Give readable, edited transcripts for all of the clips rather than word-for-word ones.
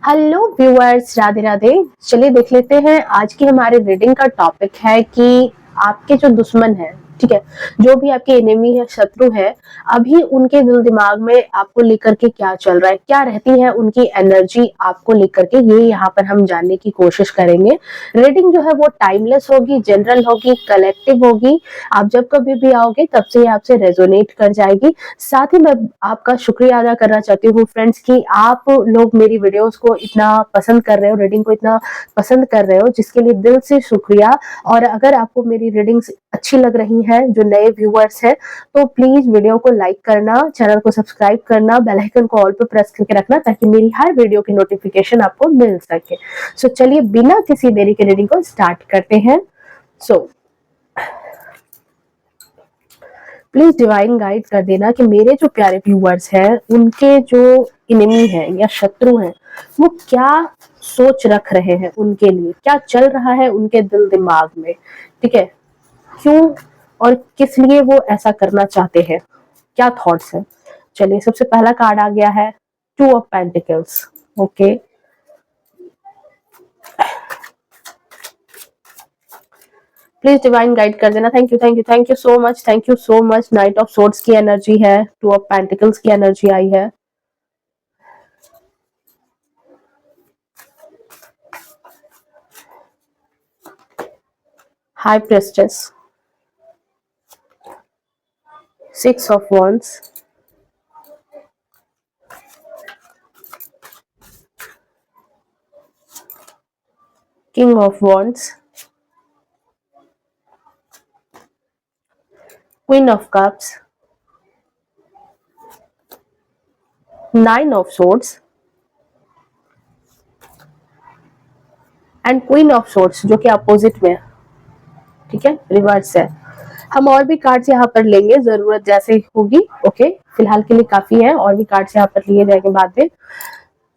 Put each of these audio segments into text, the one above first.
Hello viewers, Radhe Radhe. चलिए देख लेते हैं आज की हमारे रीडिंग का टॉपिक है कि आपके जो दुश्मन है, ठीक है, जो भी आपके एनिमी है, शत्रु है, अभी उनके दिल दिमाग में आपको लेकर के क्या चल रहा है, क्या रहती है उनकी एनर्जी आपको लेकर के, ये यहाँ पर हम जानने की कोशिश करेंगे। रीडिंग जो है वो टाइमलेस होगी, जनरल होगी, कलेक्टिव होगी। आप जब कभी भी आओगे तब से ये आपसे रेजोनेट कर जाएगी। साथ ही मैं आपका शुक्रिया अदा करना चाहती हूँ फ्रेंड्स कि आप लोग मेरी वीडियोस को इतना पसंद कर रहे हो, रीडिंग को इतना पसंद कर रहे हो, जिसके लिए दिल से शुक्रिया। और अगर आपको मेरी रीडिंग्स अच्छी लग रही हैं, जो नए व्यूअर्स हैं, तो प्लीज वीडियो को लाइक करना, चैनल को सब्सक्राइब करना, बेल आइकन को ऑल पे प्रेस करके रखना ताकि मेरी हर वीडियो की नोटिफिकेशन आपको मिल सके। सो चलिए बिना किसी देरी के रीडिंग को स्टार्ट करते हैं। प्लीज डिवाइन गाइड कर देना कि मेरे जो प्यारे व्यूअर्स हैं, उनके जो इनेमी हैं या शत्रु हैं, वो क्या सोच रख रहे हैं, उनके लिए क्या चल रहा है उनके दिल दिमाग में, ठीक है, क्यों और किस लिए वो ऐसा करना चाहते हैं, क्या थॉट्स है। चलिए सबसे पहला कार्ड आ गया है two of pentacles. Okay, please divine guide कर देना। Thank you thank you thank you so much, thank you so much. Night of swords की एनर्जी है, टू ऑफ पेंटिकल्स की एनर्जी आई है, high प्रेस्टेस, six of wands, king of wands, queen of cups, nine of swords and queen of swords, जो कि opposite में है, ठीक है, रिवर्स है। हम और भी कार्ड्स यहाँ पर लेंगे जरूरत जैसे होगी। ओके, फिलहाल के लिए काफी है, और भी कार्ड्स यहाँ पर लिए जाएंगे बाद में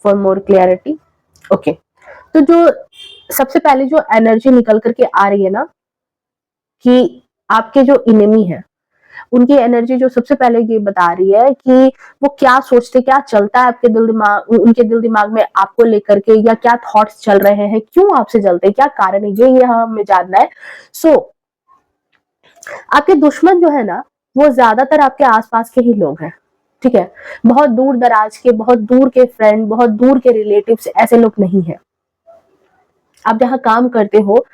फॉर मोर क्लियरिटी। ओके, तो जो सबसे पहले जो एनर्जी निकल करके आ रही है ना, कि आपके जो इनेमी है, उनकी एनर्जी जो सबसे पहले ये बता रही है कि वो क्या सोचते, क्या चलता है आपके दिल दिमाग, उनके दिल दिमाग में आपको लेकर के, या क्या थॉट्स चल रहे हैं, क्यों आपसे जलते हैं, क्या कारण है, ये हमें जानना है। सो आपके दुश्मन जो है ना, वो ज्यादातर आपके आसपास के ही लोग हैं, ठीक है, बहुत दूर दराज के, बहुत दूर के फ्रेंड, बहुत दूर के रिलेटिव्स, ऐसे लोग नहीं है। आप जहाँ काम करते हो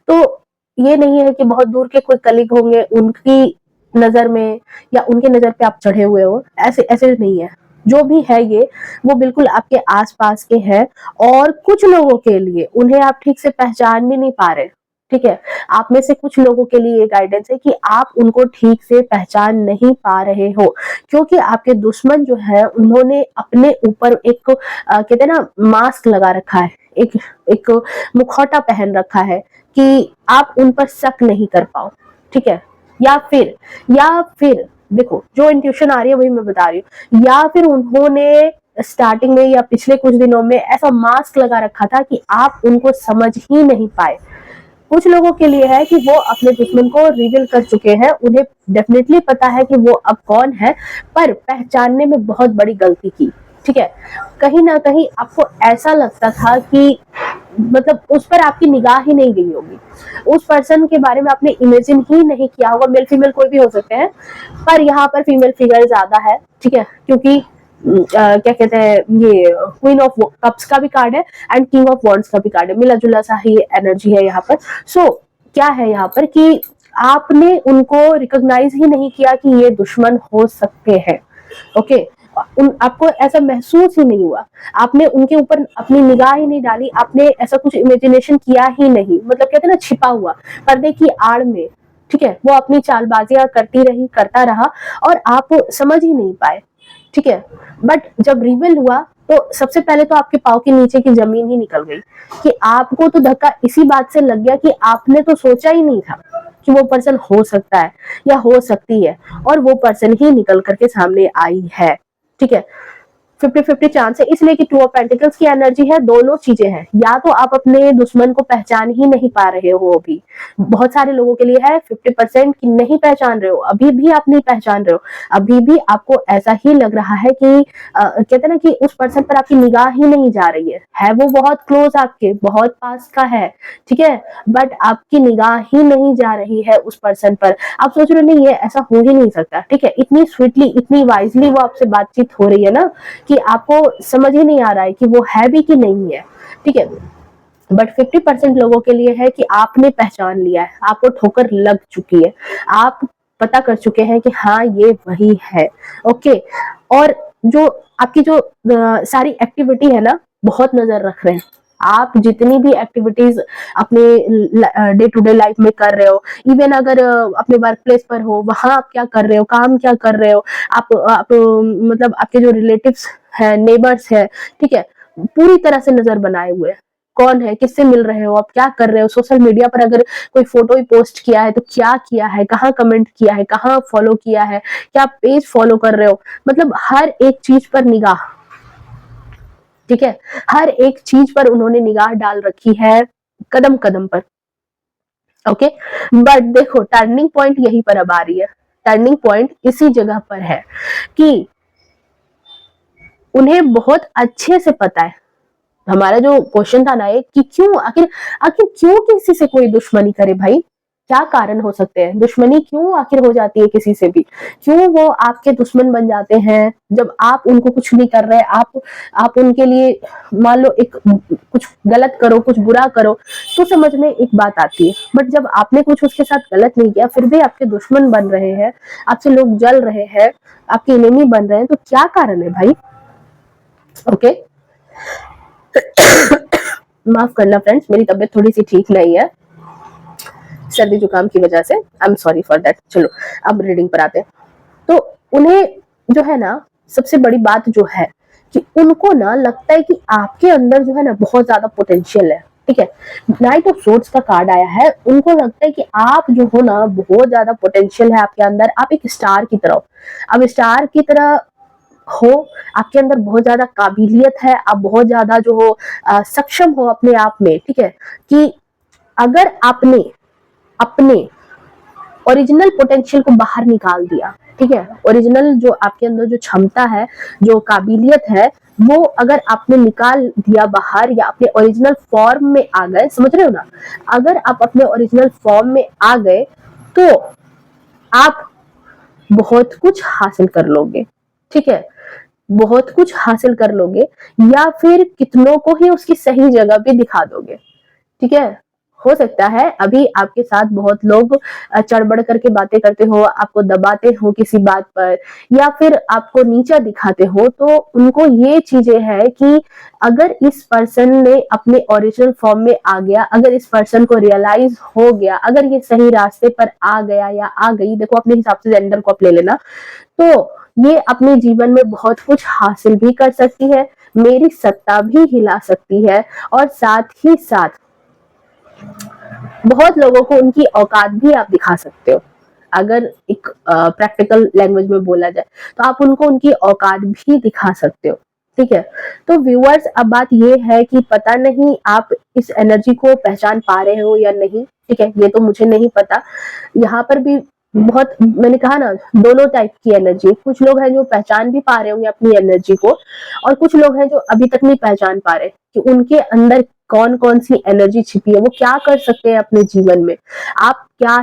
तो ये नहीं है कि बहुत दूर के कोई कलीग होंगे, उनकी नजर में या उनके नजर पे आप चढ़े हुए हो, ऐसे ऐसे नहीं है। जो भी है ये, वो बिल्कुल आपके आसपास के हैं। और कुछ लोगों के लिए उन्हें आप ठीक से पहचान भी नहीं पा रहे, ठीक है। आप में से कुछ लोगों के लिए ये गाइडेंस है कि आप उनको ठीक से पहचान नहीं पा रहे हो, क्योंकि आपके दुश्मन जो है, उन्होंने अपने ऊपर एक कहते हैं ना, मास्क लगा रखा है, एक एक मुखौटा पहन रखा है कि आप उन पर शक नहीं कर पाओ, ठीक है। या फिर देखो, जो इंट्यूशन आ रही है वही मैं बता रही हूँ। या फिर उन्होंने स्टार्टिंग में या पिछले कुछ दिनों में ऐसा मास्क लगा रखा था कि आप उनको समझ ही नहीं पाए। कुछ लोगों के लिए है कि वो अपने दुश्मन को रिवील कर चुके हैं, उन्हें डेफिनेटली पता है कि वो अब कौन है, पर पहचानने में बहुत बड़ी गलती की, ठीक है। कहीं ना कहीं आपको ऐसा लगता था कि मतलब उस पर आपकी निगाह ही नहीं गई होगी, उस पर्सन के बारे में आपने इमेजिन ही नहीं किया होगा। मेल फीमेल कोई भी हो सकते हैं, पर यहाँ पर फीमेल फिगर ज्यादा है, ठीक है, क्योंकि क्या कहते हैं, ये क्वीन ऑफ कप्स का भी कार्ड है एंड किंग ऑफ वॉन्ड्स का भी कार्ड है, मिला जुला सा ही एनर्जी है यहाँ पर। सो क्या है यहाँ पर कि आपने उनको रिकॉग्नाइज ही नहीं किया कि ये दुश्मन हो सकते हैं। ओके, आपको ऐसा महसूस ही नहीं हुआ, आपने उनके ऊपर अपनी निगाह ही नहीं डाली, आपने ऐसा कुछ इमेजिनेशन किया ही नहीं, मतलब कहते हैं ना, छिपा हुआ पर्दे की आड़ में, ठीक है, वो अपनी चालबाजियां करती रही, करता रहा, और आप समझ ही नहीं पाए, ठीक है। बट जब रिवील हुआ तो सबसे पहले तो आपके पाँव के नीचे की जमीन ही निकल गई, कि आपको तो धक्का इसी बात से लग गया कि आपने तो सोचा ही नहीं था कि वो पर्सन हो सकता है या हो सकती है, और वो पर्सन ही निकल करके सामने आई है, ठीक है। 50-50 चांस है, इसलिए कि 2 ऑफ पेंटिकल्स की एनर्जी है, दोनों चीजें हैं। या तो आप अपने दुश्मन को पहचान ही नहीं पा रहे हो अभी, बहुत सारे लोगों के लिए है 50% कि नहीं पहचान रहे हो, अभी भी आप नहीं पहचान रहे हो, अभी भी आपको ऐसा ही लग रहा है कि कहते हैं ना कि उस पर्सन पर आपकी निगाह ही नहीं जा रही है वो बहुत क्लोज आपके, बहुत पास का है, ठीक है, बट आपकी निगाह ही नहीं जा रही है उस पर्सन पर। आप सोच रहे हो नहीं ये ऐसा हो ही नहीं सकता, ठीक है, इतनी स्वीटली इतनी वाइजली वो आपसे बातचीत हो रही है ना कि आपको समझ ही नहीं आ रहा है कि वो है भी कि नहीं है, ठीक है। बट 50% लोगों के लिए है कि आपने पहचान लिया है, आपको ठोकर लग चुकी है, आप पता कर चुके हैं कि हाँ ये वही है, ओके। और जो आपकी जो सारी एक्टिविटी है ना, बहुत नजर रख रहे हैं, आप जितनी भी एक्टिविटीज अपने डे टू डे लाइफ में कर रहे हो, इवन अगर अपने वर्क प्लेस पर हो, वहां आप क्या कर रहे हो, काम क्या कर रहे हो, आप मतलब आपके जो रिलेटिव्स हैं, नेबर्स हैं, ठीक है, पूरी तरह से नजर बनाए हुए हैं, कौन है, किससे मिल रहे हो, आप क्या कर रहे हो, सोशल मीडिया पर अगर कोई फोटो ही पोस्ट किया है तो क्या किया है, कहाँ कमेंट किया है, कहाँ फॉलो किया है, क्या पेज फॉलो कर रहे हो, मतलब हर एक चीज पर निगाह, ठीक है, हर एक चीज पर उन्होंने निगाह डाल रखी है, कदम कदम पर, ओके। बट देखो टर्निंग पॉइंट यहीं पर अब आ रही है, टर्निंग पॉइंट इसी जगह पर है कि उन्हें बहुत अच्छे से पता है, हमारा जो क्वेश्चन था ना एक कि क्यों आखिर आखिर क्यों किसी से कोई दुश्मनी करे भाई, क्या कारण हो सकते हैं, दुश्मनी क्यों आखिर हो जाती है किसी से भी, क्यों वो आपके दुश्मन बन जाते हैं जब आप उनको कुछ नहीं कर रहे, आप उनके लिए मान लो एक कुछ गलत करो, कुछ बुरा करो तो समझ में एक बात आती है, बट जब आपने कुछ उसके साथ गलत नहीं किया फिर भी आपके दुश्मन बन रहे हैं, आपसे लोग जल रहे हैं, आपके एनिमी बन रहे हैं, तो क्या कारण है भाई, ओके। माफ करना फ्रेंड्स, मेरी तबीयत थोड़ी सी ठीक नहीं है, सर्दी जुकाम की वजह से, I am sorry for that. चलो अब रीडिंग पर आते हैं। तो उन्हें जो है ना, सबसे बड़ी बात जो है कि उनको ना लगता है कि आपके अंदर जो है ना बहुत ज्यादा पोटेंशियल है, ठीक है, नाइट ऑफ सोर्ड्स का कार्ड आया है, उनको लगता है कि आप जो हो ना बहुत ज्यादा पोटेंशियल है आपके अंदर, आप एक स्टार की तरह, अब स्टार की तरह हो, आपके अंदर बहुत ज्यादा काबिलियत है, आप बहुत ज्यादा जो हो सक्षम हो अपने आप में, ठीक है, कि अगर आपने अपने ओरिजिनल पोटेंशियल को बाहर निकाल दिया, ठीक है, ओरिजिनल जो आपके अंदर जो क्षमता है, जो काबिलियत है, वो अगर आपने निकाल दिया बाहर या अपने ओरिजिनल फॉर्म में आ गए, समझ रहे हो ना, अगर आप अपने ओरिजिनल फॉर्म में आ गए तो आप बहुत कुछ हासिल कर लोगे, ठीक है, बहुत कुछ हासिल कर लोगे, या फिर कितनों को ही उसकी सही जगह भी दिखा दोगे, ठीक है। हो सकता है अभी आपके साथ बहुत लोग चढ़-बढ़ करके बातें करते हो, आपको दबाते हो किसी बात पर, या फिर आपको नीचा दिखाते हो, तो उनको ये चीजें हैं कि अगर इस पर्सन ने अपने ओरिजिनल फॉर्म में आ गया, अगर इस पर्सन को रियलाइज हो गया, अगर ये सही रास्ते पर आ गया या आ गई, देखो अपने हिसाब से जेंडर को आप ले लेना, तो ये अपने जीवन में बहुत कुछ हासिल भी कर सकती है, मेरी सत्ता भी हिला सकती है, और साथ ही साथ बहुत लोगों को उनकी औकात भी आप दिखा सकते हो, अगर एक प्रैक्टिकल लैंग्वेज में बोला जाए तो आप उनको उनकी औकात भी दिखा सकते हो, ठीक है। तो व्यूअर्स अब बात ये है कि पता नहीं आप इस एनर्जी को पहचान पा रहे हो या नहीं, ठीक है, ये तो मुझे नहीं पता। यहाँ पर भी बहुत, मैंने कहा ना, दोनों टाइप की एनर्जी, कुछ लोग हैं जो पहचान भी पा रहे होंगे अपनी एनर्जी को, और कुछ लोग हैं जो अभी तक नहीं पहचान पा रहे कि उनके अंदर कौन कौन सी एनर्जी छिपी है, वो क्या कर सकते हैं अपने जीवन में, आप क्या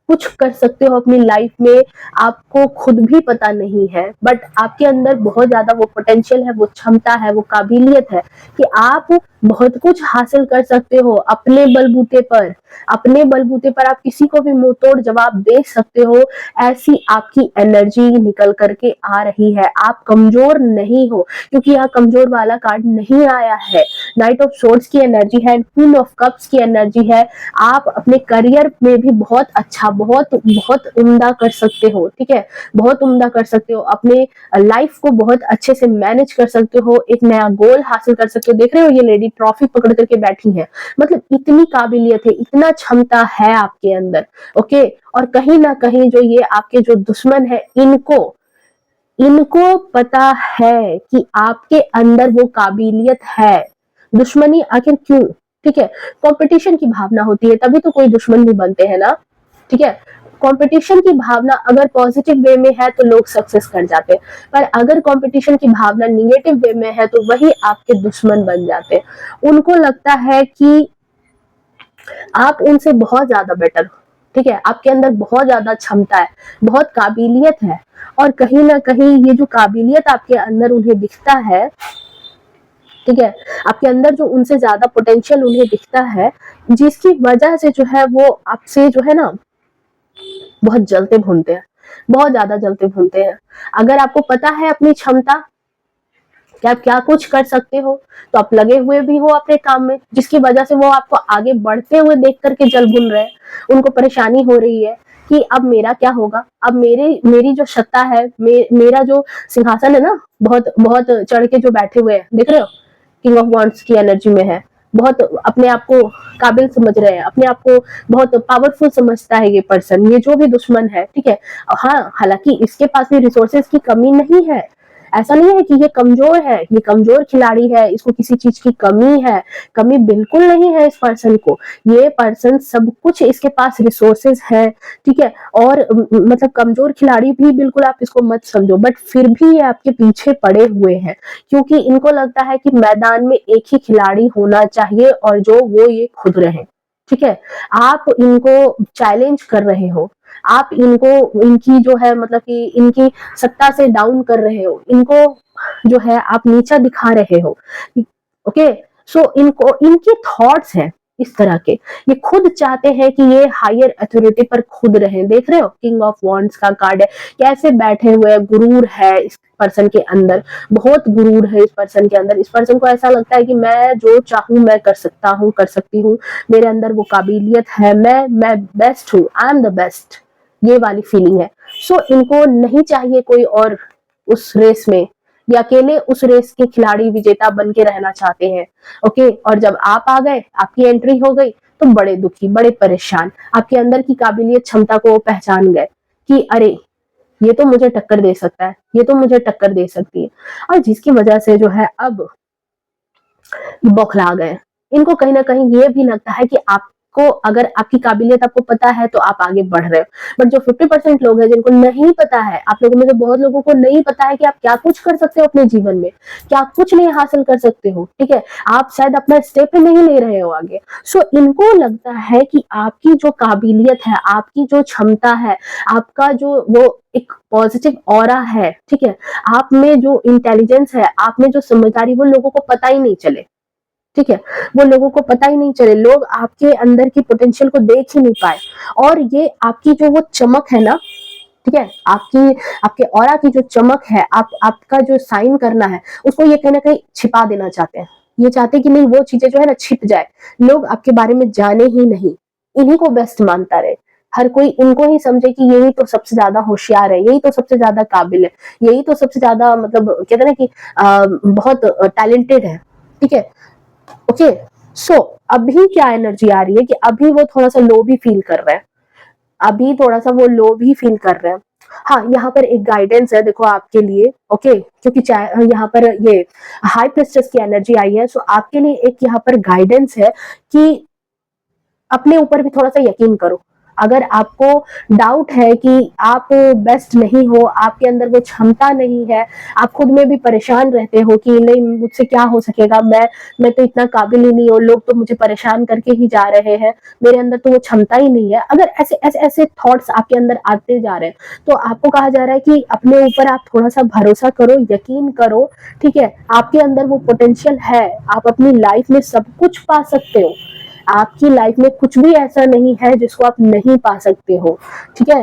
कुछ कर सकते हो अपनी लाइफ में, आपको खुद भी पता नहीं है, बट आपके अंदर बहुत ज्यादा वो पोटेंशियल है, वो क्षमता है, वो काबिलियत है कि आप बहुत कुछ हासिल कर सकते हो अपने बलबूते पर, अपने बलबूते पर आप किसी को भी मुंह तोड़ जवाब दे सकते हो, ऐसी आपकी एनर्जी निकल करके आ रही है, आप कमजोर नहीं हो, क्योंकि यहाँ कमजोर वाला कार्ड नहीं आया है, नाइट ऑफ सोर्ड्स की एनर्जी है, क्वीन ऑफ कप्स की एनर्जी है, आप अपने करियर में भी बहुत अच्छा, बहुत बहुत उम्दा कर सकते हो, ठीक है, बहुत उम्दा कर सकते हो, अपने लाइफ को बहुत अच्छे से मैनेज कर सकते हो, एक नया गोल हासिल कर सकते हो। देख रहे हो ये लेडी ट्रॉफी पकड़ करके बैठी है, मतलब इतनी काबिलियत है, इतना क्षमता है आपके अंदर, ओके। और कहीं ना कहीं जो ये आपके जो दुश्मन है, इनको पता है कि आपके अंदर वो काबिलियत है। दुश्मनी आखिर क्यों? ठीक है, कंपटीशन की भावना होती है, तभी तो कोई दुश्मन भी बनते हैं ना। ठीक है, कंपटीशन की भावना अगर पॉजिटिव वे में है तो लोग सक्सेस कर जाते हैं, पर अगर कंपटीशन की भावना निगेटिव वे में है तो वही आपके दुश्मन बन जाते हैं। उनको लगता है कि आप उनसे बहुत ज्यादा बेटर हो। ठीक है, आपके अंदर बहुत ज्यादा क्षमता है, बहुत काबिलियत है, और कहीं ना कहीं ये जो काबिलियत आपके अंदर उन्हें दिखता है, ठीक है, आपके अंदर जो उनसे ज्यादा पोटेंशियल उन्हें दिखता है, जिसकी वजह से जो है वो आपसे जो है ना बहुत जलते भूनते हैं, बहुत ज्यादा जलते भूनते हैं। अगर आपको पता है अपनी क्षमता कि आप क्या कुछ कर सकते हो, तो आप लगे हुए भी हो अपने काम में, जिसकी वजह से वो आपको आगे बढ़ते हुए देख करके जल भून रहे हैं। उनको परेशानी हो रही है कि अब मेरा क्या होगा, अब मेरी जो सत्ता है, मेरा जो सिंहासन है ना, बहुत बहुत चढ़ के जो बैठे हुए हैं, देख रहे हो, किंग ऑफ वॉन्ड्स की एनर्जी में है, बहुत अपने आप को काबिल समझ रहे हैं, अपने आप को बहुत पावरफुल समझता है ये पर्सन, ये जो भी दुश्मन है। ठीक है, हाँ, हालांकि इसके पास भी रिसोर्सेज की कमी नहीं है, ऐसा नहीं है कि ये कमजोर है, ये कमजोर खिलाड़ी है, इसको किसी चीज की कमी है, कमी बिल्कुल नहीं है इस पर्सन को। ये पर्सन सब कुछ, इसके पास रिसोर्सेज है। ठीक है, और मतलब कमजोर खिलाड़ी भी बिल्कुल आप इसको मत समझो, बट फिर भी ये आपके पीछे पड़े हुए हैं, क्योंकि इनको लगता है कि मैदान में एक ही खिलाड़ी होना चाहिए और जो वो ये खुद रहे। ठीक है, आप इनको चैलेंज कर रहे हो, आप इनको, इनकी जो है मतलब कि इनकी सत्ता से डाउन कर रहे हो, इनको जो है आप नीचा दिखा रहे हो। ओके, सो इनको, इनके थॉट्स हैं इस तरह के, ये खुद चाहते हैं कि ये हायर अथॉरिटी पर खुद रहें। देख रहे हो, किंग ऑफ वॉन्ड्स का कार्ड है, कैसे बैठे हुए, गुरूर है इस पर्सन के अंदर, बहुत गुरूर है इस पर्सन के अंदर। इस पर्सन को ऐसा लगता है कि मैं जो चाहूं मैं कर सकता हूं, कर सकती हूँ, मेरे अंदर वो काबिलियत है, मैं बेस्ट हूँ, आई एम द बेस्ट, ये वाली फीलिंग है। सो इनको नहीं चाहिए कोई और उस रेस में, ये अकेले उस रेस के खिलाड़ी विजेता बन के रहना चाहते हैं। ओके, और जब आप आ गए, आपकी एंट्री हो गई, तो बड़े दुखी, बड़े परेशान, आपके अंदर की काबिलियत क्षमता को पहचान गए कि अरे ये तो मुझे टक्कर दे सकता है, ये तो मुझे टक्कर दे सकती है, और जिसकी वजह से जो है अब बौखला गए। इनको कहीं ना कहीं ये भी लगता है कि आपको, अगर आपकी काबिलियत आपको पता है तो आप आगे बढ़ रहे हो, बट जो 50% लोग हैं जिनको नहीं पता है, आप लोगों में से बहुत लोगों को नहीं पता है कि आप क्या कुछ कर सकते हो अपने जीवन में, क्या कुछ नहीं हासिल कर सकते हो। ठीक है, आप शायद अपना स्टेप नहीं ले रहे हो आगे। सो इनको लगता है कि आपकी जो काबिलियत है, आपकी जो क्षमता है, आपका जो वो एक पॉजिटिव ऑरा है, ठीक है, आप में जो इंटेलिजेंस है, आप में जो समझदारी, वो लोगों को पता ही नहीं चले। ठीक है, वो लोगों को पता ही नहीं चले, लोग आपके अंदर की पोटेंशियल को देख ही नहीं पाए, और ये आपकी जो वो चमक है ना, ठीक है, आपकी, आपके ऑरा की जो चमक है, आपका जो साइन करना है, उसको ये कहीं ना कहीं छिपा देना चाहते हैं। ये चाहते हैं कि नहीं, वो चीजें जो है ना छिप जाए, लोग आपके बारे में जाने ही नहीं, इन्हीं को बेस्ट मानता रहे, हर कोई इनको ही समझे कि यही तो सबसे ज्यादा होशियार है, यही तो सबसे ज्यादा काबिल है, यही तो सबसे ज्यादा मतलब कहते हैं ना कि बहुत टैलेंटेड है। ठीक है, ओके, सो अभी क्या एनर्जी आ रही है कि अभी वो थोड़ा सा लो भी फील कर रहा है, अभी थोड़ा सा वो लो भी फील कर रहे हैं। हाँ, यहाँ पर एक गाइडेंस है देखो आपके लिए, ओके, क्योंकि यहाँ पर ये हाई प्रिस्टेस की एनर्जी आई है, सो आपके लिए एक यहाँ पर गाइडेंस है कि अपने ऊपर भी थोड़ा सा यकीन करो। अगर आपको डाउट है कि आप बेस्ट नहीं हो, आपके अंदर वो क्षमता नहीं है, आप खुद में भी परेशान रहते हो कि नहीं मुझसे क्या हो सकेगा, मैं तो इतना काबिल ही नहीं हूँ, लोग तो मुझे परेशान करके ही जा रहे हैं, मेरे अंदर तो वो क्षमता ही नहीं है, अगर ऐसे ऐसे ऐसे थॉट्स आपके अंदर आते जा रहे हैं, तो आपको कहा जा रहा है कि अपने ऊपर आप थोड़ा सा भरोसा करो, यकीन करो। ठीक है, आपके अंदर वो पोटेंशियल है, आप अपनी लाइफ में सब कुछ पा सकते हो, आपकी लाइफ में कुछ भी ऐसा नहीं है जिसको आप नहीं पा सकते हो। ठीक है,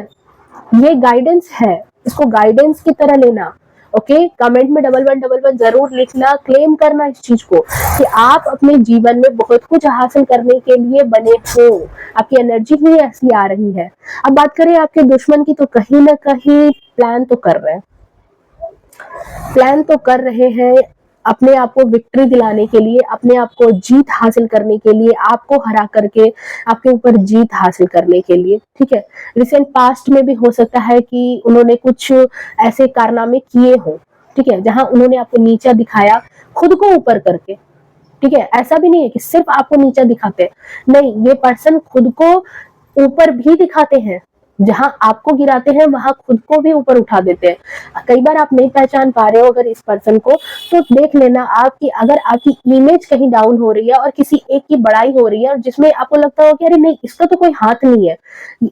ये गाइडेंस है, इसको गाइडेंस की तरह लेना। ओके, कमेंट में 1111 जरूर लिखना, क्लेम करना इस चीज को कि आप अपने जीवन में बहुत कुछ हासिल करने के लिए बने हो, आपकी एनर्जी ही ऐसी आ रही है। अब बात करें आपके दुश्मन की, तो कहीं ना कहीं प्लान तो कर रहे हैं, प्लान तो कर रहे हैं अपने आप को विक्ट्री दिलाने के लिए, अपने आप को जीत हासिल करने के लिए, आपको हरा करके आपके ऊपर जीत हासिल करने के लिए, ठीक है। रिसेंट पास्ट में भी हो सकता है कि उन्होंने कुछ ऐसे कारनामे किए हों, ठीक है, जहां उन्होंने आपको नीचा दिखाया खुद को ऊपर करके, ठीक है। ऐसा भी नहीं है कि सिर्फ आपको नीचा दिखाते हैं, नहीं, ये पर्सन खुद को ऊपर भी दिखाते हैं, जहां आपको गिराते हैं वहां खुद को भी ऊपर उठा देते हैं। कई बार आप नहीं पहचान पा रहे हो अगर इस पर्सन को, तो देख लेना आपकी, अगर आपकी इमेज कहीं डाउन हो रही है और किसी एक की बड़ाई हो रही है और जिसमें आपको लगता हो कि अरे नहीं, इसका तो कोई हाथ नहीं है,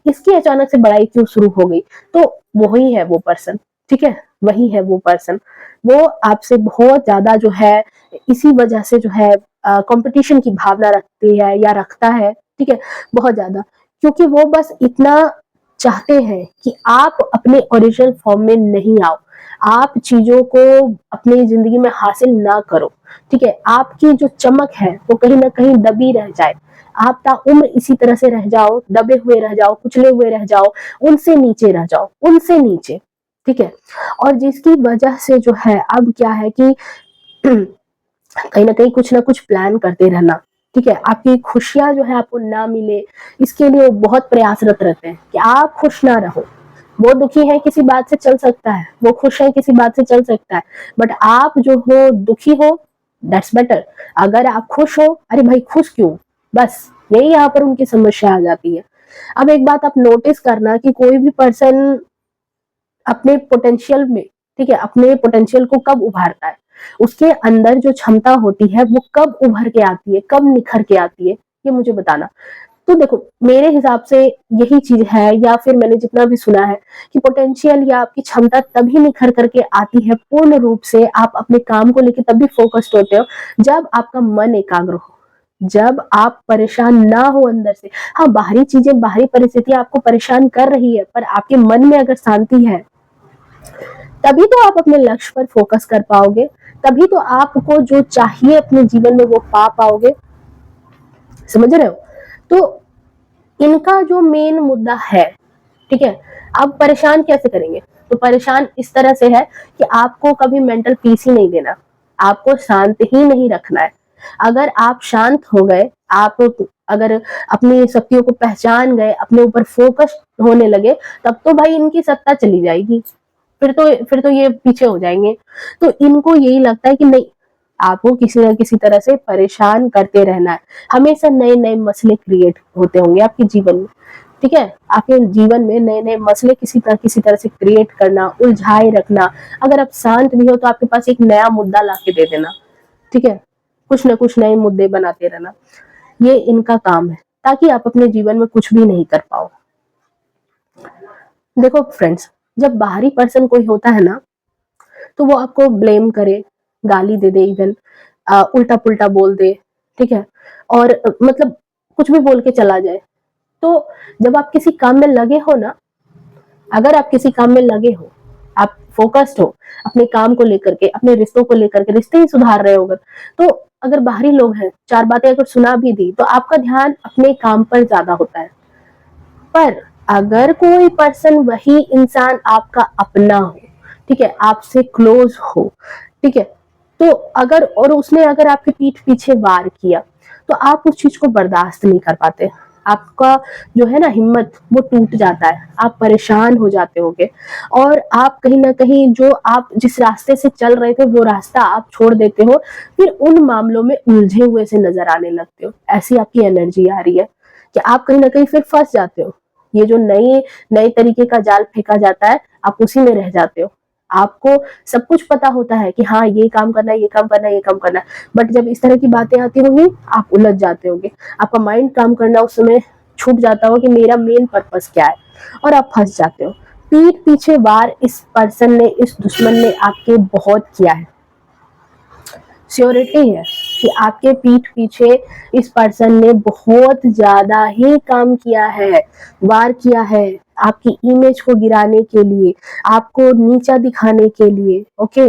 इसकी अचानक से बड़ाई क्यों शुरू हो गई, तो वही है वो पर्सन, ठीक है, वही है वो पर्सन। वो आपसे बहुत ज्यादा जो है, इसी वजह से जो है कंपटीशन की भावना रखती है या रखता है, ठीक है, बहुत ज्यादा, क्योंकि वो बस इतना चाहते हैं कि आप अपने ओरिजिनल फॉर्म में नहीं आओ, आप चीजों को अपनी जिंदगी में हासिल ना करो, ठीक है। आपकी जो चमक है वो कहीं ना कहीं दबी रह जाए, आप ताउम्र इसी तरह से रह जाओ, दबे हुए रह जाओ, कुचले हुए रह जाओ, उनसे नीचे रह जाओ, उनसे नीचे, ठीक है। और जिसकी वजह से जो है अब क्या है कि कहीं ना कुछ प्लान करते रहना, ठीक है, आपकी खुशियां जो है आपको ना मिले, इसके लिए वो बहुत प्रयासरत रहते हैं कि आप खुश ना रहो। वो दुखी है किसी बात से चल सकता है, वो खुश है किसी बात से चल सकता है, बट आप जो हो दुखी हो, दैट्स बेटर। अगर आप खुश हो, अरे भाई खुश क्यों, बस यही यहाँ पर उनकी समस्या आ जाती है। अब एक बात आप नोटिस करना कि कोई भी पर्सन अपने पोटेंशियल में, ठीक है, अपने पोटेंशियल को कब उभारता है, उसके अंदर जो क्षमता होती है वो कब उभर के आती है, कब निखर के आती है, ये मुझे बताना। तो देखो, मेरे हिसाब से यही चीज है, या फिर मैंने जितना भी सुना है कि पोटेंशियल या आपकी क्षमता तभी निखर करके आती है पूर्ण रूप से, आप अपने काम को लेकर तभी फोकस्ड होते हो जब आपका मन एकाग्र हो, जब आप परेशान ना हो अंदर से। हाँ, बाहरी चीजें, बाहरी परिस्थितियां आपको परेशान कर रही है, पर आपके मन में अगर शांति है, तभी तो आप अपने लक्ष्य पर फोकस कर पाओगे, तभी तो आपको जो चाहिए अपने जीवन में वो पा पाओगे, समझ रहे हो। तो इनका जो मेन मुद्दा है, ठीक है, अब परेशान कैसे करेंगे, तो परेशान इस तरह से है कि आपको कभी मेंटल पीस ही नहीं देना, आपको शांत ही नहीं रखना है। अगर आप शांत हो गए, आप अगर अपनी शक्तियों को पहचान गए, अपने ऊपर फोकस होने लगे, तब तो भाई इनकी सत्ता चली जाएगी, फिर तो ये पीछे हो जाएंगे। तो इनको यही लगता है कि नहीं, आपको किसी न किसी तरह से परेशान करते रहना है, हमेशा नए नए मसले क्रिएट होते होंगे आपके जीवन में, ठीक है, आपके जीवन में नए नए मसले किसी तरह से क्रिएट करना, उलझाए रखना। अगर आप शांत भी हो तो आपके पास एक नया मुद्दा ला के दे देना, ठीक है, कुछ ना कुछ नए मुद्दे बनाते रहना, ये इनका काम है, ताकि आप अपने जीवन में कुछ भी नहीं कर पाओ। देखो फ्रेंड्स, जब बाहरी पर्सन कोई होता है ना, तो वो आपको ब्लेम करे, गाली दे दे, इवन उल्टा पुल्टा बोल दे, ठीक है, और मतलब कुछ भी बोल के चला जाए। तो जब आप किसी काम में लगे हो ना, अगर आप किसी काम में लगे हो, आप फोकस्ड हो अपने काम को लेकर के, अपने रिश्तों को लेकर के, रिश्ते ही सुधार रहे हो, तो अगर बाहरी लोग हैं, चार बातें अगर सुना भी दी, तो आपका ध्यान अपने काम पर ज्यादा होता है। पर अगर कोई पर्सन, वही इंसान आपका अपना हो, ठीक है, आपसे क्लोज हो, ठीक है, तो अगर, और उसने अगर आपके पीठ पीछे वार किया, तो आप उस चीज को बर्दाश्त नहीं कर पाते, आपका जो है ना हिम्मत वो टूट जाता है, आप परेशान हो जाते होगे, और आप कहीं ना कहीं जो आप जिस रास्ते से चल रहे थे वो रास्ता आप छोड़ देते हो, फिर उन मामलों में उलझे हुए से नजर आने लगते हो। ऐसी आपकी एनर्जी आ रही है कि आप कहीं ना कहीं फिर फंस जाते हो, ये जो नए नए तरीके का जाल फेंका जाता है, आप उसी में रह जाते हो। आपको सब कुछ पता होता है कि हाँ, ये काम करना है, ये काम करना है, ये काम करना है, बट जब इस तरह की बातें आती होंगी, आप उलझ जाते होंगे, आपका माइंड काम करना उस समय छूट जाता हो कि मेरा मेन पर्पस क्या है, और आप फंस जाते हो। पीठ पीछे वार इस पर्सन ने, इस दुश्मन ने आपके बहुत किया है, श्योरिटी है कि आपके पीठ पीछे इस पर्सन ने बहुत ज्यादा ही काम किया है, वार किया है, आपकी इमेज को गिराने के लिए, आपको नीचा दिखाने के लिए, ओके।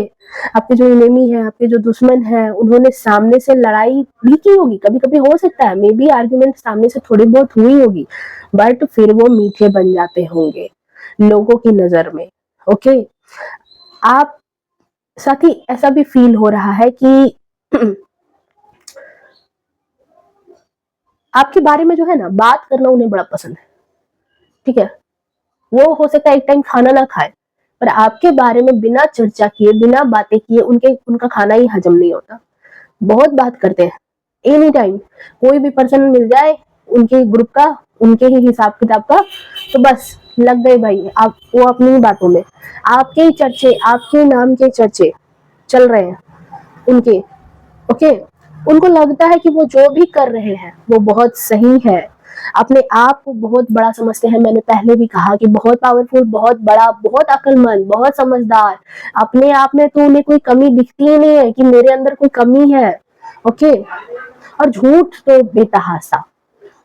आपके जो इनेमी है, आपके जो दुश्मन है, उन्होंने सामने से लड़ाई भी की होगी, कभी कभी हो सकता है मे बी आर्ग्यूमेंट सामने से थोड़ी बहुत हुई होगी, बट फिर वो मीठे बन जाते होंगे लोगों की नजर में, ओके। आप साथ ही ऐसा भी फील हो रहा है कि आपके बारे में जो है ना बात करना उन्हें बड़ा पसंद है, ठीक है। वो हो सकता है एक टाइम खाना ना खाए, पर आपके बारे में बिना चर्चा किए, बिना बातें किए उनका खाना ही हजम नहीं होता। बहुत बात करते हैं एनी टाइम, कोई भी पर्सन मिल जाए उनके ग्रुप का, उनके ही हिसाब किताब का, तो बस लग गए भाई आप, वो अपनी ही बातों में, आपके ही चर्चे, आपके नाम के चर्चे चल रहे हैं उनके, ओके। उनको लगता है कि वो जो भी कर रहे हैं वो बहुत सही है, अपने आप को बहुत बड़ा समझते हैं। मैंने पहले भी कहा कि बहुत पावरफुल, बहुत बड़ा, बहुत अक्लमंद, बहुत समझदार, अपने आप में तो उन्हें कोई कमी दिखती ही नहीं है कि मेरे अंदर कोई कमी है, ओके। और झूठ तो बेतहासा,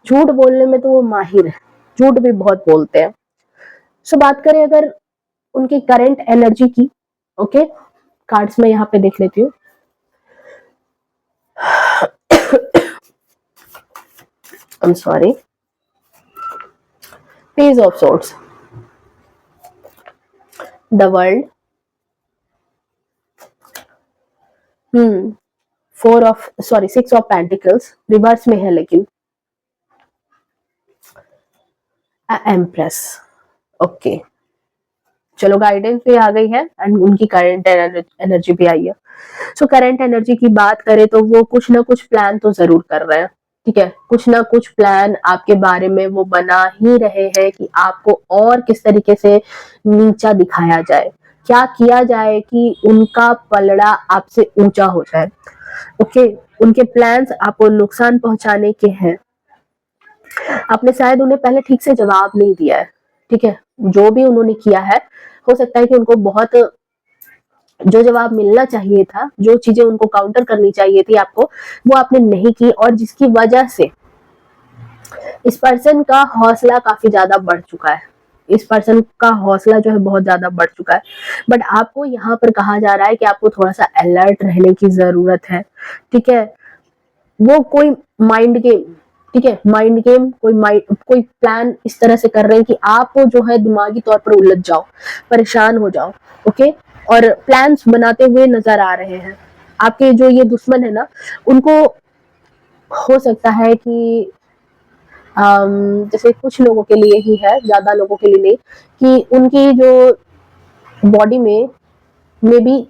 झूठ बोलने में तो वो माहिर है, झूठ भी बहुत बोलते हैं। सो बात करें अगर उनकी करंट एनर्जी की, ओके, कार्ड्स में यहाँ पे देख लेती हूँ। I'm sorry. Page of Swords, the World, Six of Pentacles, reverse में है लेकिन, एम्प्रेस, ओके। चलो गाइडेंस भी आ गई है एंड उनकी करंट एनर्जी भी आई है। सो करंट एनर्जी की बात करें तो वो कुछ ना कुछ प्लान तो जरूर कर रहे हैं, ठीक है। कुछ ना कुछ प्लान आपके बारे में वो बना ही रहे हैं कि आपको और किस तरीके से नीचा दिखाया जाए, क्या किया जाए कि उनका पलड़ा आपसे ऊंचा हो जाए, ओके। उनके प्लान्स आपको नुकसान पहुंचाने के हैं। आपने शायद उन्हें पहले ठीक से जवाब नहीं दिया है, ठीक है। जो भी उन्होंने किया है, हो सकता है कि उनको बहुत, जो जवाब मिलना चाहिए था, जो चीजें उनको काउंटर करनी चाहिए थी आपको, वो आपने नहीं की, और जिसकी वजह से इस पर्सन का हौसला काफी ज्यादा बढ़ चुका है। इस पर्सन का हौसला जो है बहुत ज्यादा बढ़ चुका है। बट आपको यहाँ पर कहा जा रहा है कि आपको थोड़ा सा अलर्ट रहने की जरूरत है, ठीक है। वो कोई माइंड गेम, ठीक है, माइंड गेम, कोई प्लान इस तरह से कर रहे हैं कि आप जो है दिमागी तौर पर उलझ जाओ, परेशान हो जाओ, ओके। और प्लान्स बनाते हुए नजर आ रहे हैं। आपके जो ये दुश्मन है ना, उनको हो सकता है कि जैसे कुछ लोगों के लिए ही है, ज्यादा लोगों के लिए नहीं, कि उनकी जो बॉडी में मे बी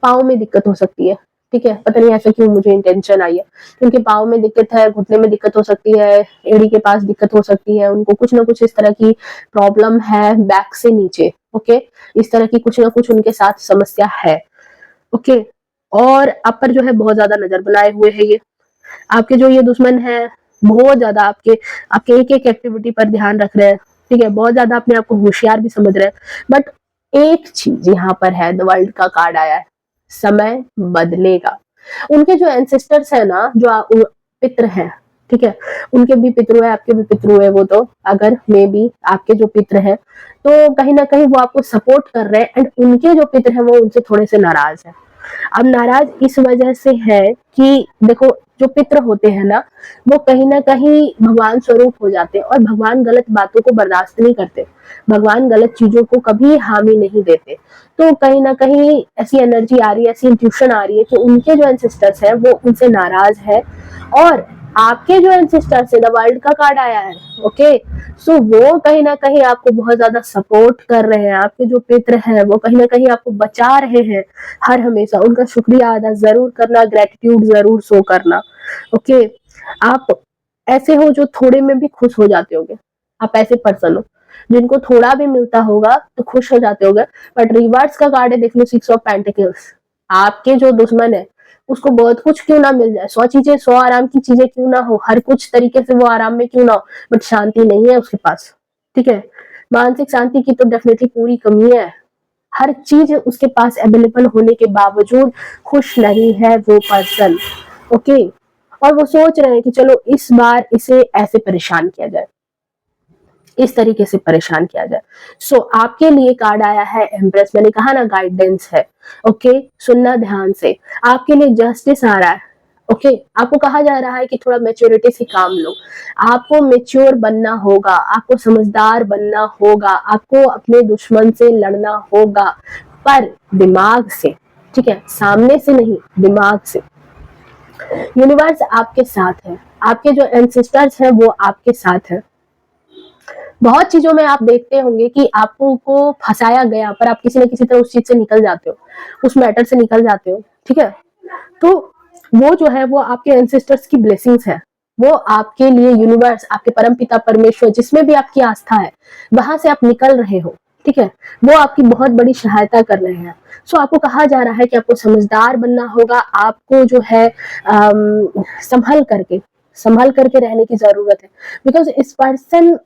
पाँव में दिक्कत हो सकती है, ठीक है। पता नहीं ऐसा क्यों मुझे इंटेंशन आई है, उनके पाँव में दिक्कत है, घुटने में दिक्कत हो सकती है, एड़ी के पास दिक्कत हो सकती है, उनको कुछ ना कुछ इस तरह की प्रॉब्लम है बैक से नीचे, ओके। इस तरह की कुछ ना कुछ उनके साथ समस्या है, ओके। और आप पर जो है बहुत ज्यादा नजर बनाए हुए है ये आपके जो ये दुश्मन है, बहुत ज्यादा आपके आपके एक एक एक्टिविटी पर ध्यान रख रहे हैं, ठीक है। बहुत ज्यादा अपने आप को होशियार भी समझ रहे हैं। बट एक चीज यहाँ पर है, द वर्ल्ड का कार्ड आया है, समय बदलेगा। उनके जो एंसेस्टर्स है ना, जो पितृ हैं, ठीक है, उनके भी पितृ है, आपके भी पितृ है, वो तो अगर मे बी आपके जो पितृ हैं, तो कहीं ना कहीं वो आपको सपोर्ट कर रहे हैं, एंड उनके जो पितृ हैं वो उनसे थोड़े से नाराज है। अब नाराज इस वजह से है कि देखो, जो पितृ होते हैं ना, वो कहीं ना कहीं भगवान स्वरूप हो जाते हैं, और भगवान गलत बातों को बर्दाश्त नहीं करते, भगवान गलत चीजों को कभी हामी नहीं देते। तो कहीं ना कहीं ऐसी एनर्जी आ रही है, ऐसी इंट्यूशन आ रही है कि उनके जो एंसेस्टर्स हैं वो उनसे नाराज है, और आपके जो एंसेस्टर्स है, द वर्ल्ड का कार्ड आया है, ओके। सो वो कहीं ना कहीं आपको बहुत ज्यादा सपोर्ट कर रहे हैं। आपके जो पितृ हैं वो कहीं ना कहीं आपको बचा रहे हैं हर हमेशा। उनका शुक्रिया अदा जरूर करना, ग्रेटिट्यूड जरूर शो करना, ओके। आप ऐसे हो जो थोड़े में भी खुश हो जाते होगे, आप ऐसे पर्सन हो जिनको थोड़ा भी मिलता होगा तो खुश हो जाते होगे। बट रिवर्स का कार्ड है, देख लो, 6 ऑफ पेंटिकल्स। आपके जो दुश्मन है उसको बहुत कुछ क्यों ना मिल जाए, 100 चीजें, 100 आराम की चीजें क्यों ना हो, हर कुछ तरीके से वो आराम में क्यों ना हो, बट शांति नहीं है उसके पास, ठीक है। मानसिक शांति की तो डेफिनेटली पूरी कमी है। हर चीज उसके पास अवेलेबल होने के बावजूद खुश नहीं है वो पर्सन, ओके। और वो सोच रहे हैं कि चलो इस बार इसे ऐसे परेशान किया जाए, इस तरीके से परेशान किया जाए। सो आपके लिए कार्ड आया है एम्प्रेस। मैंने कहा ना, गाइडेंस है, ओके। सुनना ध्यान से, आपके लिए जस्टिस आ रहा है, ओके। आपको कहा जा रहा है कि थोड़ा मेच्योरिटी से काम लो, आपको मेच्योर बनना होगा, आपको समझदार बनना होगा, आपको अपने दुश्मन से लड़ना होगा, पर दिमाग से, ठीक है, सामने से नहीं, दिमाग से। यूनिवर्स आपके साथ है, आपके जो एंसेस्टर्स हैं वो आपके साथ है। बहुत चीजों में आप देखते होंगे कि आपको फंसाया गया, पर आप किसी न किसी तरह उस चीज से निकल जाते हो, उस मैटर से निकल जाते हो, ठीक है। तो वो जो है वो आपके एंसेस्टर्स की ब्लेसिंग्स है, वो आपके लिए यूनिवर्स, आपके परम पिता परमेश्वर, जिसमें भी आपकी आस्था है, वहां से आप निकल रहे हो, ठीक है, वो आपकी बहुत बड़ी सहायता कर रहे हैं। सो आपको कहा जा रहा है कि आपको समझदार बनना होगा, आपको जो है संभल करके रहने की जरूरत है। बिकॉज इस पर्सन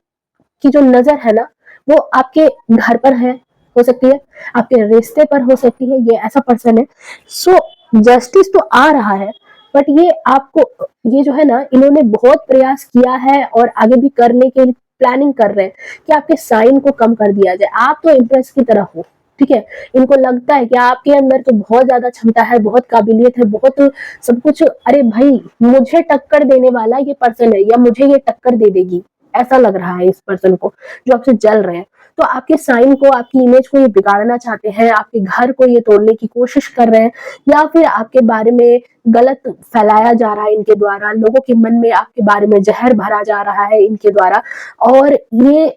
की जो नजर है ना, वो आपके घर पर है, हो सकती है आपके रिश्ते पर हो सकती है, ये ऐसा पर्सन है। सो जस्टिस तो आ रहा है, बट ये आपको, ये जो है ना, इन्होंने बहुत प्रयास किया है और आगे भी करने के लिए प्लानिंग कर रहे हैं कि आपके साइन को कम कर दिया जाए। आप तो इम्प्रेस की तरह हो, ठीक है। इनको लगता है कि आपके अंदर तो बहुत ज्यादा क्षमता है, बहुत काबिलियत है, बहुत सब कुछ। अरे भाई, मुझे टक्कर देने वाला ये पर्सन है, या मुझे ये टक्कर दे देगी, ऐसा लग रहा है इस पर्सन को, जो आपसे जल रहे हैं। तो आपके साइन को, आपकी इमेज को ये बिगाड़ना चाहते हैं, आपके घर को ये तोड़ने की कोशिश कर रहे हैं, या फिर आपके बारे में गलत फैलाया जा रहा है इनके द्वारा, लोगों के मन में आपके बारे में जहर भरा जा रहा है इनके द्वारा। और ये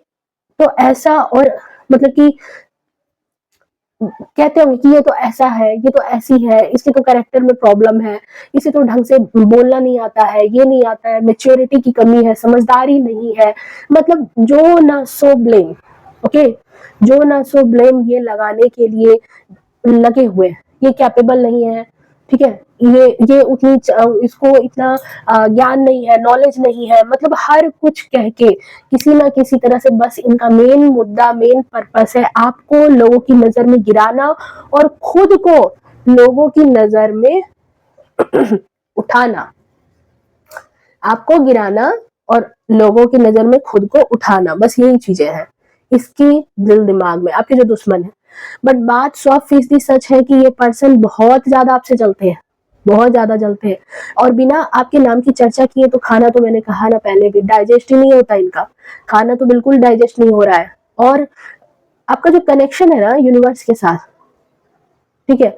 तो ऐसा, और मतलब कि कहते होंगे कि ये तो ऐसा है, ये तो ऐसी है, इसके तो कैरेक्टर में प्रॉब्लम है, इसे तो ढंग से बोलना नहीं आता है, ये नहीं आता है, मेच्योरिटी की कमी है, समझदारी नहीं है, मतलब जो ना सो ब्लेम, ओके, जो ना सो ब्लेम ये लगाने के लिए लगे हुए हैं। ये कैपेबल नहीं है, ठीक है, ये उतनी इसको इतना ज्ञान नहीं है, नॉलेज नहीं है, मतलब हर कुछ कह के किसी ना किसी तरह से बस इनका मेन मुद्दा, मेन पर्पस है आपको लोगों की नजर में गिराना और खुद को लोगों की नजर में उठाना। आपको गिराना और लोगों की नजर में खुद को उठाना, बस यही चीजें हैं इसकी दिल दिमाग में, आपके जो दुश्मन है। बट बात 100% सच है कि ये पर्सन बहुत ज्यादा आपसे जलते हैं, बहुत ज्यादा जलते हैं, और बिना आपके नाम की चर्चा किए तो खाना, तो मैंने कहा ना पहले भी, डाइजेस्ट ही नहीं होता इनका, खाना तो बिल्कुल डाइजेस्ट नहीं हो रहा है। और आपका जो कनेक्शन है ना यूनिवर्स के साथ, ठीक है,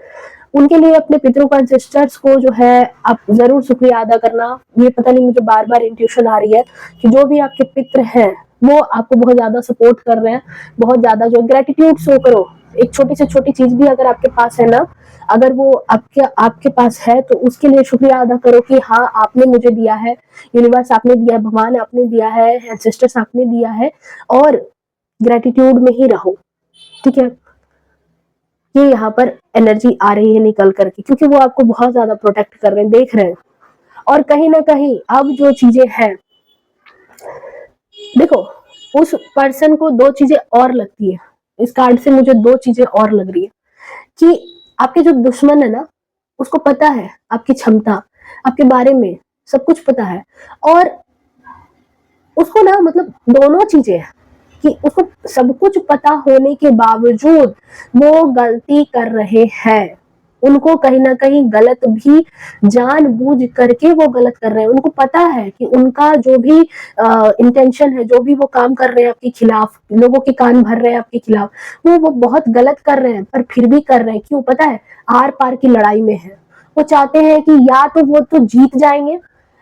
उनके लिए अपने पितरों का, एंसेस्टर्स को जो है आप जरूर शुक्रिया अदा करना। ये पता नहीं, मुझे बार बार इंट्यूशन आ रही है कि जो भी आपके पितर हैं वो आपको बहुत ज्यादा सपोर्ट कर रहे हैं, बहुत ज्यादा जो ग्रेटिट्यूड शो करो। एक छोटी से छोटी चीज भी अगर आपके पास है ना, अगर वो आपके पास है तो उसके लिए शुक्रिया अदा करो कि हाँ, आपने मुझे दिया है, यूनिवर्स आपने दिया है, भगवान आपने दिया है, एंसेस्टर्स आपने दिया है, और ग्रेटिट्यूड में ही रहो, ठीक है। ये यहाँ पर एनर्जी आ रही है निकल करके, क्योंकि वो आपको बहुत ज्यादा प्रोटेक्ट कर रहे हैं, देख रहे हैं। और कहीं ना कहीं अब जो चीजें हैं, देखो, उस पर्सन को दो चीजें और लगती है, इस कार्ड से मुझे दो चीजें और लग रही है कि आपके जो दुश्मन है ना, उसको पता है आपकी क्षमता, आपके बारे में सब कुछ पता है, और उसको ना, मतलब दोनों चीजें हैं कि उसको सब कुछ पता होने के बावजूद वो गलती कर रहे हैं। उनको कहीं ना कहीं गलत भी जानबूझ करके वो गलत कर रहे हैं। उनको पता है कि उनका जो भी इंटेंशन है, जो भी वो काम कर रहे हैं आपके खिलाफ, लोगों के कान भर रहे हैं आपके खिलाफ, वो बहुत गलत कर रहे हैं, पर फिर भी कर रहे हैं। क्यों? पता है, आर पार की लड़ाई में है। वो चाहते हैं कि या तो वो तो जीत जाएंगे,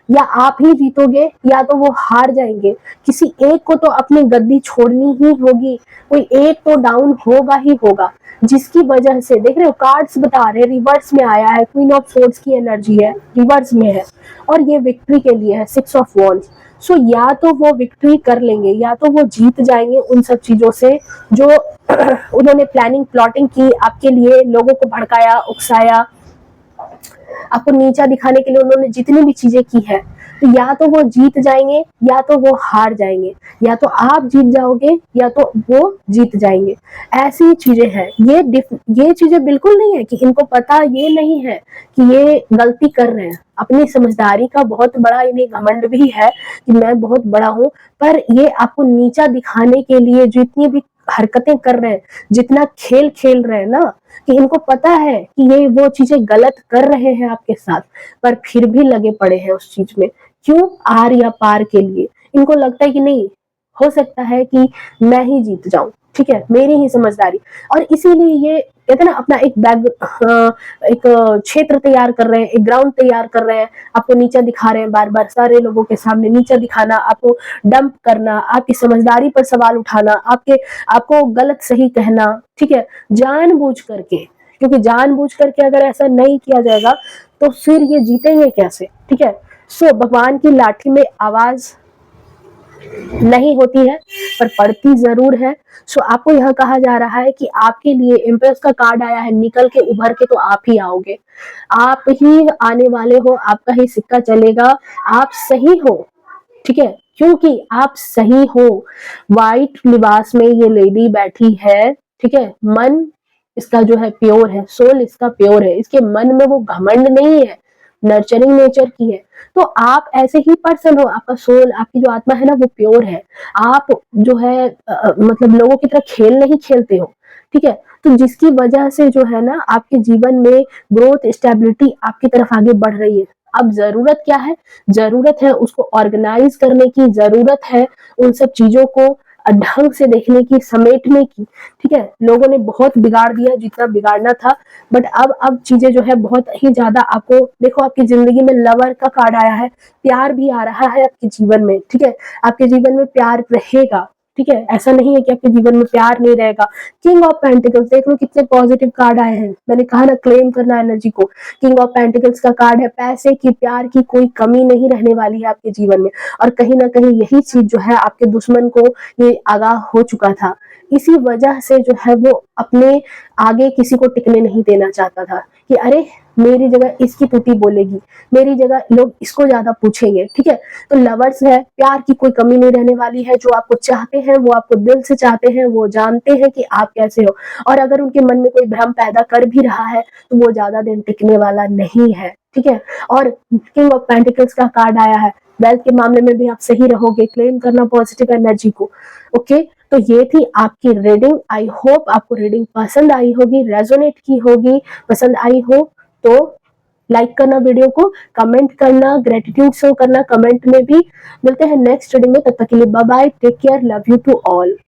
या आप ही जीतोगे, या तो वो हार जाएंगे। किसी एक को तो अपनी गद्दी छोड़नी ही होगी, कोई एक तो डाउन होगा ही होगा, जिसकी वजह से देख रहे हो कार्ड्स बता रहे हैं, रिवर्स में आया है, क्वीन ऑफ सोर्ड्स की एनर्जी है, रिवर्स में है, और ये विक्ट्री के लिए है, 6 ऑफ वॉन्ड्स। सो या तो वो विक्ट्री कर लेंगे, या तो वो जीत जाएंगे उन सब चीजों से जो उन्होंने प्लानिंग प्लॉटिंग की आपके लिए, लोगों को भड़काया, उकसाया, आपको नीचा दिखाने के लिए उन्होंने जितनी भी चीजें की है। तो या तो वो जीत जाएंगे, या तो वो हार जाएंगे, या तो आप जीत जाओगे, या तो वो जीत जाएंगे। ऐसी चीजें हैं। ये चीजें बिल्कुल नहीं है कि इनको पता ये नहीं है कि ये गलती कर रहे हैं। अपनी समझदारी का बहुत बड़ा इन्हें घमंड भी है कि मैं बहुत बड़ा हूं, पर ये आपको नीचा दिखाने के लिए जितनी भी हरकतें कर रहे हैं, जितना खेल खेल रहे हैं ना, कि इनको पता है कि ये वो चीजें गलत कर रहे हैं आपके साथ, पर फिर भी लगे पड़े हैं उस चीज में। क्यों? आर या पार के लिए। इनको लगता है कि नहीं, हो सकता है कि मैं ही जीत जाऊं, ठीक है, मेरी ही समझदारी। और इसीलिए ये कहते हैं ना, अपना एक क्षेत्र तैयार कर रहे हैं, एक ग्राउंड तैयार कर रहे हैं, आपको नीचा दिखा रहे हैं, बार बार सारे लोगों के सामने नीचा दिखाना, आपको डंप करना, आपकी समझदारी पर सवाल उठाना, आपको गलत सही कहना, ठीक है, जानबूझ करके। क्योंकि जानबूझ करके अगर ऐसा नहीं किया जाएगा तो फिर ये जीतेंगे कैसे, ठीक है। सो भगवान की लाठी में आवाज नहीं होती है पर पड़ती जरूर है। सो आपको यह कहा जा रहा है कि आपके लिए इम्प्रेस का कार्ड आया है, निकल के उभर के तो आप ही आओगे, आप ही आने वाले हो, आपका ही सिक्का चलेगा, आप सही हो, ठीक है, क्योंकि आप सही हो। व्हाइट लिबास में ये लेडी बैठी है, ठीक है, मन इसका जो है प्योर है, सोल इसका प्योर है, इसके मन में वो घमंड नहीं है, नर्चरिंग नेचर की है। तो आप ऐसे ही पर्सन हो, आपका सोल, आपकी जो आत्मा है ना वो प्योर है। आप जो है मतलब लोगों की तरह खेल नहीं खेलते हो, ठीक है। तो जिसकी वजह से जो है ना आपके जीवन में ग्रोथ, स्टेबिलिटी आपकी तरफ आगे बढ़ रही है। अब जरूरत क्या है? जरूरत है उसको ऑर्गेनाइज करने की, जरूरत है उन सब चीजों को ढंग से देखने की, समेटने की, ठीक है। लोगों ने बहुत बिगाड़ दिया जितना बिगाड़ना था, बट अब चीजें जो है बहुत ही ज्यादा, आपको देखो आपकी जिंदगी में लवर का कार्ड आया है, प्यार भी आ रहा है आपके जीवन में, ठीक है, आपके जीवन में प्यार रहेगा, ठीक है, ऐसा नहीं है कि आपके जीवन में प्यार नहीं रहेगा। किंग ऑफ पेंटिकल्स देख लो कितने पॉजिटिव कार्ड आए हैं, मैंने कहा ना क्लेम करना एनर्जी को। किंग ऑफ पेंटिकल्स का कार्ड है, पैसे की, प्यार की कोई कमी नहीं रहने वाली है आपके जीवन में। और कहीं ना कहीं यही चीज जो है आपके दुश्मन को ये आगाह हो चुका था, इसी वजह से जो है वो अपने आगे किसी को टिकने नहीं देना चाहता था कि अरे मेरी जगह इसकी तुति बोलेगी, मेरी जगह लोग इसको ज्यादा पूछेंगे, ठीक है। तो लवर्स है, प्यार की कोई कमी नहीं रहने वाली है, जो आपको चाहते हैं वो आपको दिल से चाहते हैं, वो जानते हैं कि आप कैसे हो। और अगर उनके मन में कोई भ्रम पैदा कर भी रहा है तो वो ज्यादा दिन टिकने वाला नहीं है, ठीक है। और किंग ऑफ पेंटिकल्स का कार्ड आया है, वेल्थ के मामले में भी आप सही रहोगे, क्लेम करना पॉजिटिव एनर्जी को, ओके। तो ये थी आपकी रीडिंग। आई होप आपको रीडिंग पसंद आई होगी, रेजोनेट की होगी। पसंद आई हो तो लाइक करना वीडियो को, कमेंट करना, ग्रेटिट्यूड शो करना कमेंट में भी। मिलते हैं नेक्स्ट रीडिंग में, तब तक के लिए bye bye, take care, love you to all.